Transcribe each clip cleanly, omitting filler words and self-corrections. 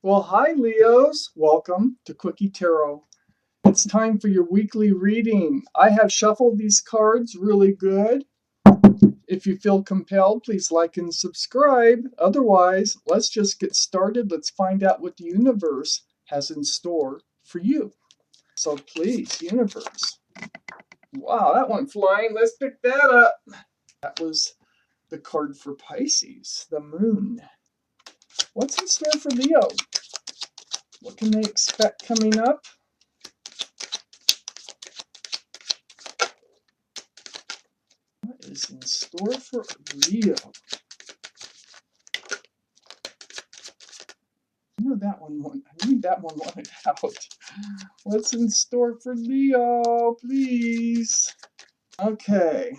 Well, hi, Leos. Welcome to Quickie Tarot. It's time for your weekly reading. I have shuffled these cards really good. If you feel compelled, please like and subscribe. Otherwise, let's just get started. Let's find out what the universe has in store for you. So please, universe. Wow, that went flying. Let's pick that up. That was the card for Pisces, the moon. What's in store for Leo? What can they expect coming up? What is in store for Leo? I knew that one wanted out. What's in store for Leo, please? Okay.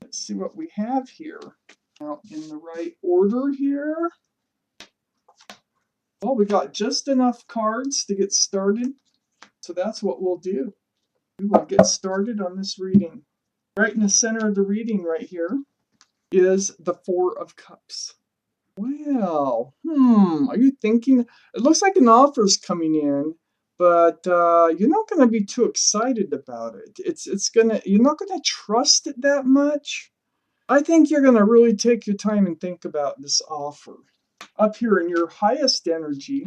Let's see what we have here. Now, in the right order here. Well, we got just enough cards to get started. So that's what we'll do. We will get started on this reading. Right in the center of the reading right here is the Four of Cups. Well, are you thinking? It looks like an offer's coming in, but you're not going to be too excited about it. You're not going to trust it that much. I think you're going to really take your time and think about this offer. Up here in your highest energy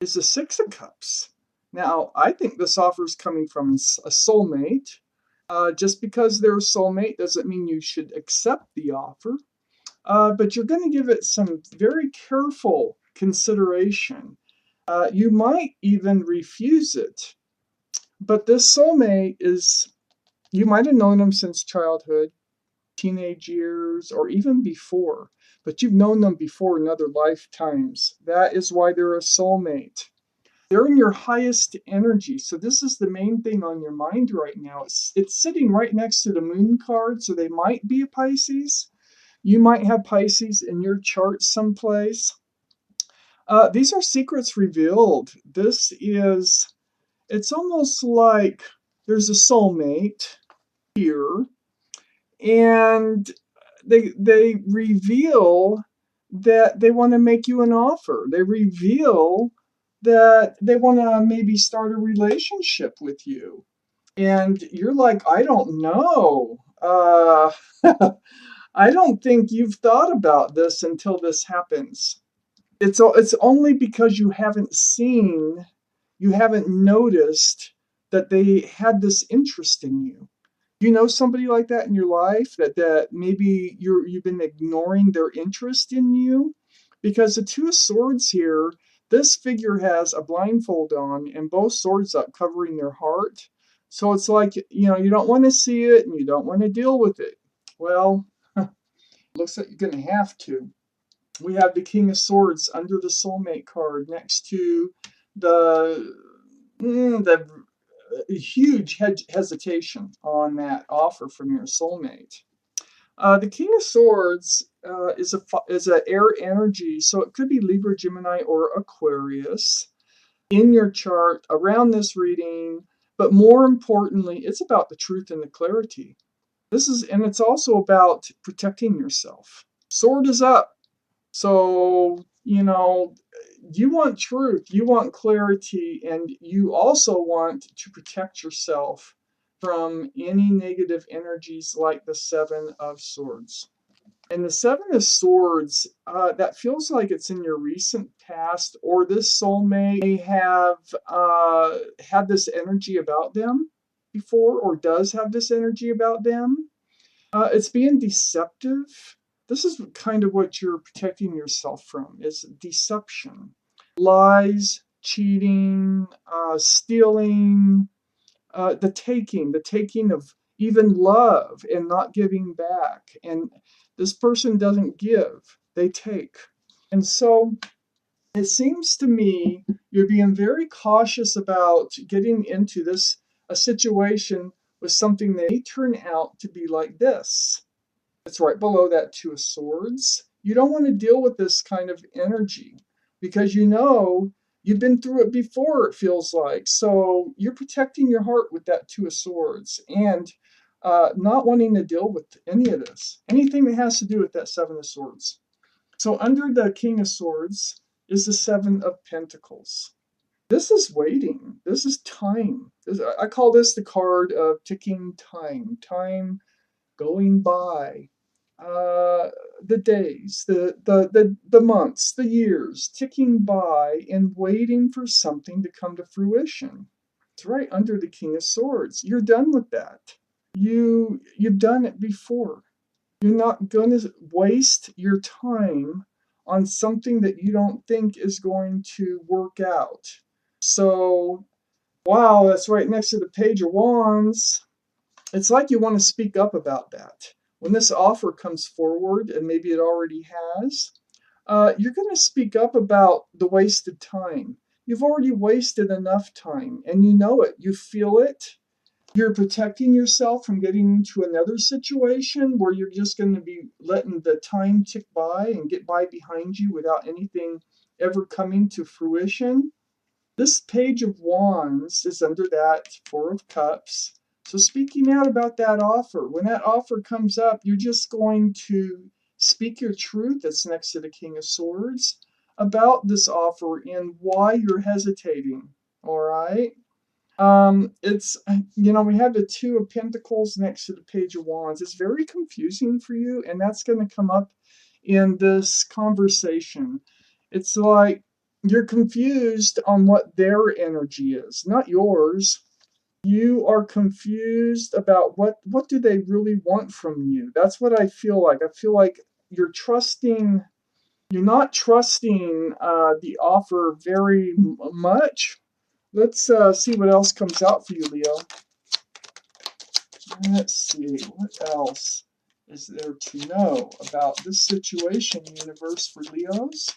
is the Six of Cups. Now, I think this offer is coming from a soulmate. Just because they're a soulmate doesn't mean you should accept the offer. But you're going to give it some very careful consideration. You might even refuse it. But this soulmate you might have known them since childhood, teenage years, or even before. But you've known them before in other lifetimes. That is why they're a soulmate. They're in your highest energy. So this is the main thing on your mind right now. It's sitting right next to the moon card, so they might be a Pisces. You might have Pisces in your chart someplace. These are secrets revealed. It's almost like there's a soulmate here, and they reveal that they want to make you an offer. They reveal that they want to maybe start a relationship with you. And you're like, I don't know. I don't think you've thought about this until this happens. It's only because you haven't noticed that they had this interest in you. You know somebody like that in your life that maybe you've been ignoring their interest in you? Because the Two of Swords here, this figure has a blindfold on and both swords up covering their heart. So it's like, you don't want to see it and you don't want to deal with it. Well, looks like you're going to have to. We have the King of Swords under the Soulmate card next to the huge hesitation on that offer from your soulmate. The King of Swords is an air energy, so it could be Libra, Gemini, or Aquarius in your chart around this reading. But more importantly, it's about the truth and the clarity. And it's also about protecting yourself. Sword is up. So, you want truth, you want clarity, and you also want to protect yourself from any negative energies like the Seven of Swords. And the Seven of Swords, that feels like it's in your recent past, or this soulmate may have had this energy about them before, or does have this energy about them. It's being deceptive. This is kind of what you're protecting yourself from, is deception. Lies, cheating, stealing, the taking of even love and not giving back. And this person doesn't give, they take. And so it seems to me you're being very cautious about getting into a situation with something that may turn out to be like this. It's right below that Two of Swords. You don't want to deal with this kind of energy because you've been through it before, it feels like. So you're protecting your heart with that Two of Swords and not wanting to deal with any of this, anything that has to do with that Seven of Swords. So under the King of Swords, is the Seven of Pentacles. This is waiting. This is time. I call this the card of ticking time. Time going by. The days, the months, the years ticking by and waiting for something to come to fruition. It's right under the King of Swords. You're done with that. You've done it before. You're not going to waste your time on something that you don't think is going to work out. So, wow, that's right next to the Page of Wands. It's like you want to speak up about that. When this offer comes forward, and maybe it already has, you're going to speak up about the wasted time. You've already wasted enough time, and you know it. You feel it. You're protecting yourself from getting into another situation where you're just going to be letting the time tick by and get by behind you without anything ever coming to fruition. This Page of Wands is under that Four of Cups. So speaking out about that offer, when that offer comes up, you're just going to speak your truth. That's next to the King of Swords about this offer and why you're hesitating. All right. It's, we have the Two of Pentacles next to the Page of Wands. It's very confusing for you, and that's going to come up in this conversation. It's like you're confused on what their energy is, not yours. You are confused about what do they really want from you. That's what I feel like. I feel like you're not trusting the offer very much. Let's see what else comes out for you, Leo. Let's see, what else is there to know about this situation, universe, for Leos?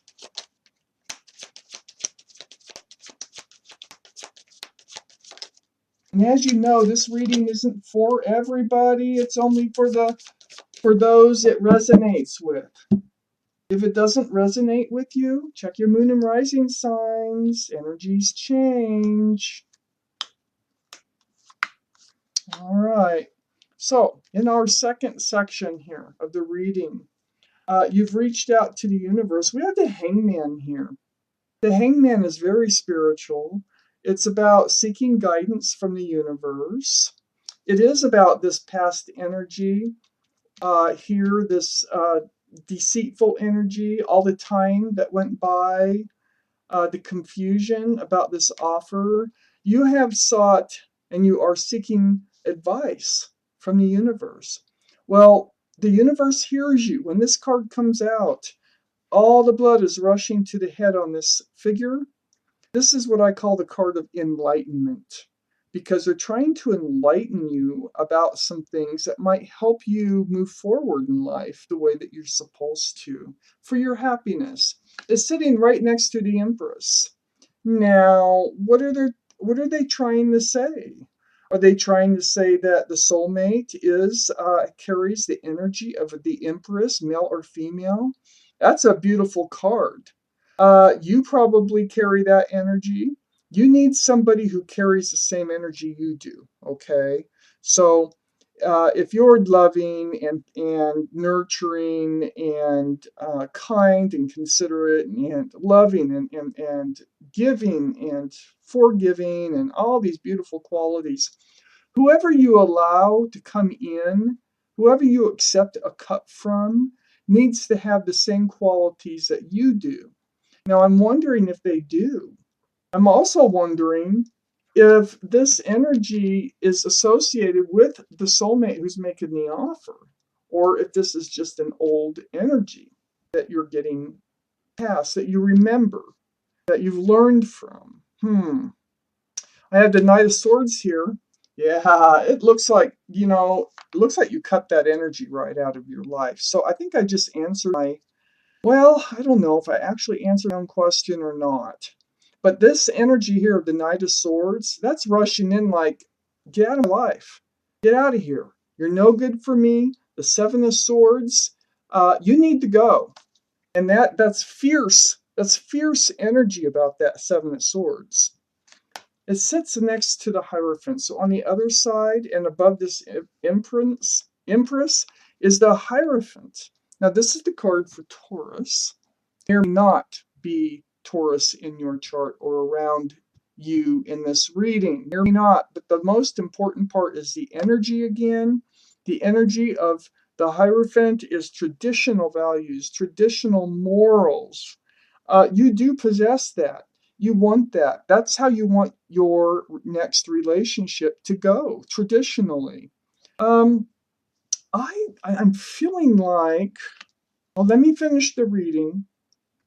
And as you know, this reading isn't for everybody. It's only for those it resonates with. If it doesn't resonate with you, check your moon and rising signs. Energies change. All right. So, in our second section here of the reading, you've reached out to the universe. We have the Hangman here. The Hangman is very spiritual. It's about seeking guidance from the universe. It is about this past energy here, this deceitful energy, all the time that went by, the confusion about this offer. You have sought and you are seeking advice from the universe. Well, the universe hears you. When this card comes out, all the blood is rushing to the head on this figure. This is what I call the card of enlightenment, because they're trying to enlighten you about some things that might help you move forward in life the way that you're supposed to, for your happiness. It's sitting right next to the Empress. Now, what are they trying to say? Are they trying to say that the soulmate carries the energy of the Empress, male or female? That's a beautiful card. You probably carry that energy. You need somebody who carries the same energy you do. Okay, so if you're loving and nurturing and kind and considerate and loving and giving and forgiving and all these beautiful qualities, whoever you allow to come in, whoever you accept a cup from, needs to have the same qualities that you do. Now, I'm wondering if they do. I'm also wondering if this energy is associated with the soulmate who's making the offer, or if this is just an old energy that you're getting past, that you remember, that you've learned from. I have the Knight of Swords here. Yeah, it looks like, you cut that energy right out of your life. So I think I just answered I don't know if I actually answered my own question or not. But this energy here of the Knight of Swords, that's rushing in like, get out of my life. Get out of here. You're no good for me. The Seven of Swords, you need to go. And that's fierce. That's fierce energy about that Seven of Swords. It sits next to the Hierophant. So on the other side and above this Empress is the Hierophant. Now this is the card for Taurus. May or may not be Taurus in your chart or around you in this reading. Maybe not, but the most important part is the energy again. The energy of the Hierophant is traditional values, traditional morals. You do possess that. You want that. That's how you want your next relationship to go, traditionally. I'm feeling like, well, let me finish the reading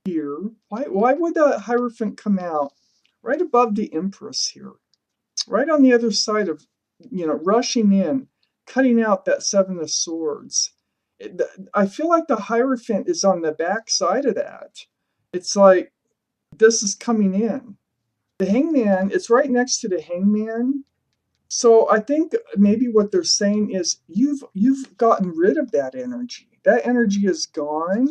here. Why would the Hierophant come out right above the Empress here? Right on the other side of, rushing in, cutting out that Seven of Swords. I feel like the Hierophant is on the back side of that. It's like this is coming in. The Hangman, it's right next to the Hangman. So I think maybe what they're saying is you've gotten rid of that energy. That energy is gone,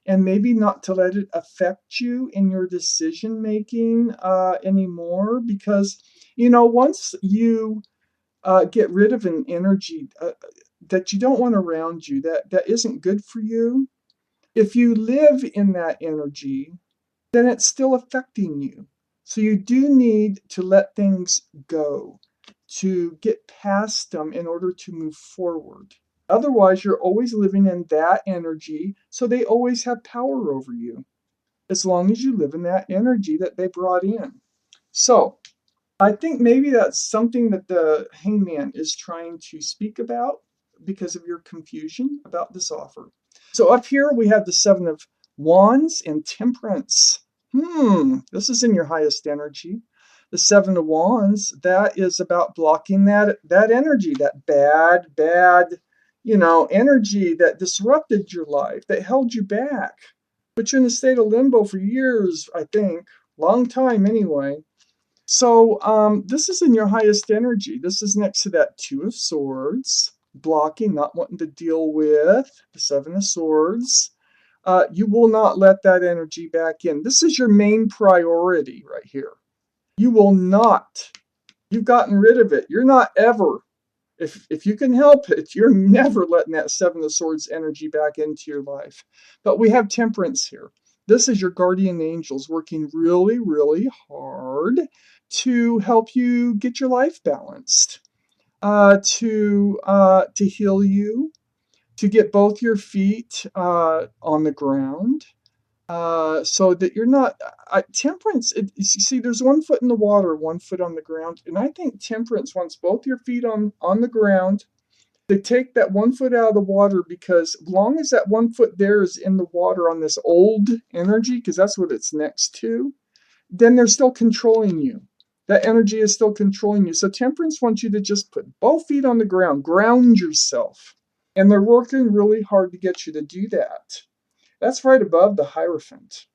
and maybe not to let it affect you in your decision making anymore. Because once you get rid of an energy that you don't want around you, that isn't good for you, if you live in that energy, then it's still affecting you. So you do need to let things go, to get past them in order to move forward. Otherwise, you're always living in that energy, so they always have power over you, as long as you live in that energy that they brought in. So I think maybe that's something that the Hangman is trying to speak about because of your confusion about this offer. So up here we have the Seven of Wands and Temperance. This is in your highest energy. The Seven of Wands, that is about blocking that energy, that bad, energy that disrupted your life, that held you back, put you in a state of limbo for years, I think, long time anyway. So this is in your highest energy. This is next to that Two of Swords, blocking, not wanting to deal with the Seven of Swords. You will not let that energy back in. This is your main priority right here. You will not. You've gotten rid of it. You're not ever, if you can help it, you're never letting that Seven of Swords energy back into your life. But we have Temperance here. This is your guardian angels working really, really hard to help you get your life balanced, to heal you, to get both your feet on the ground, so that you're not Temperance. You see, there's 1 foot in the water, 1 foot on the ground, and I think Temperance wants both your feet on the ground. They take that 1 foot out of the water, because as long as that 1 foot there is in the water on this old energy, because that's what it's next to, then they're still controlling you. That energy is still controlling you. So Temperance wants you to just put both feet on the ground, ground yourself. And they're working really hard to get you to do that. That's right above the Hierophant.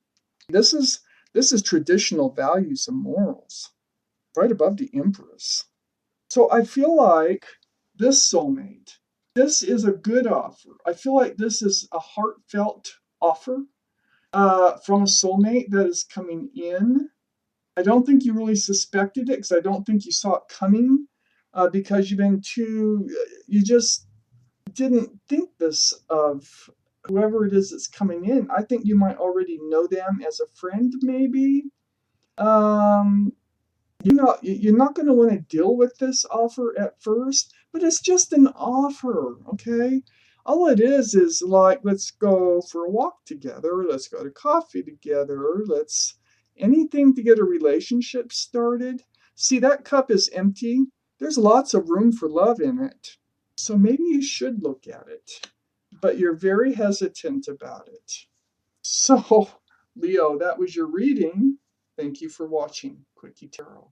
This is traditional values and morals, right above the Empress. So I feel like this soulmate, this is a good offer. I feel like this is a heartfelt offer from a soulmate that is coming in. I don't think you really suspected it, because I don't think you saw it coming, because you just didn't think this of whoever it is that's coming in. I think you might already know them as a friend, maybe. You're not going to want to deal with this offer at first, but it's just an offer, okay? All it is like, let's go for a walk together, let's go to coffee together, anything to get a relationship started. See, that cup is empty. There's lots of room for love in it. So maybe you should look at it, but you're very hesitant about it. So, Leo, that was your reading. Thank you for watching Quickie Tarot.